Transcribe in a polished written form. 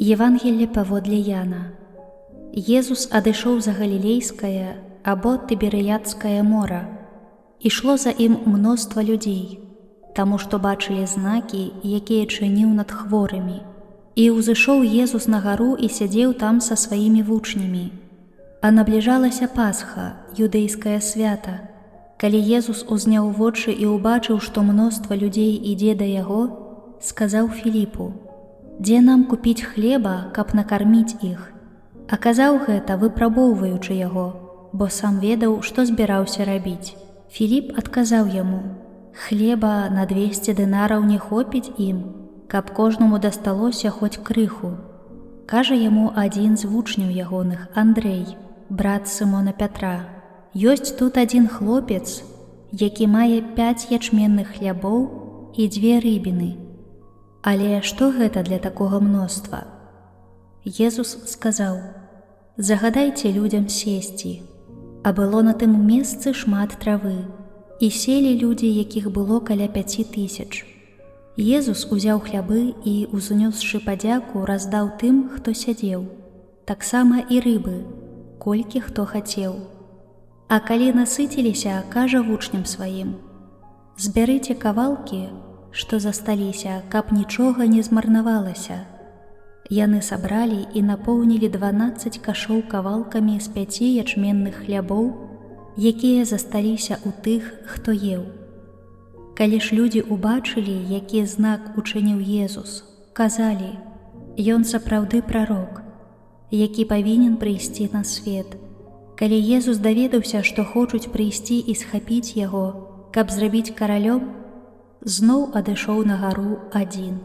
Евангелле паводле Яна. Езус адышоў за Галілейскае або Тыберыядскае мора. Ішло за ім мноства людзей, таму што бачылі знакі, якія чыніў над хворымі. І ўзышоў Езус на гару і сядзеў там са сваімі вучнямі. А набліжалася Пасха, юдэйскае свята. Калі Езус узняў вочы і ўбачыў, што мноства людзей ідзе да яго, сказаў Філіпу: «Дзе нам купіць хлеба, каб накарміць іх?» А казаў гэта, выпрабоўваючы яго, бо сам ведаў, што збіраўся рабіць. Філіп адказаў яму: «Хлеба на 200 дынараў не хопіць ім, каб кожнаму дасталося хоць крыху». Кажа яму адзін з вучняў ягоных, Андрэй, брат Сымона Пятра: «Ёсць тут адзін хлопец, які мае 5 ячменных хлябоў і 2 рыбіны. Але што гэта для такога мноства?» Езус сказаў: «Загадайце людзям сесці». А было на тым месцы шмат травы, і селі людзі, якіх было каля 5000. Езус узяў хлябы і, узнёсшы падзяку, раздаў тым, хто сядзеў, таксама і рыбы, колькі хто хацеў. А калі насыціліся, кажа вучням сваім: «Збярыце кавалкі, што засталіся, каб нічога не змарнавалася». Яны сабралі і напоўнілі 12 кашоў кавалкамі з 5 ячменных хлябоў, якія засталіся ў тых, хто еў. Калі ж людзі ўбачылі, які знак учыніў Езус, казалі: «Ён сапраўды прарок, які павінен прыйсці на свет». Калі Езус даведаўся, што хочуць прыйсці і схапіць яго, каб зрабіць каралём, зноў адышоў на гару адзін.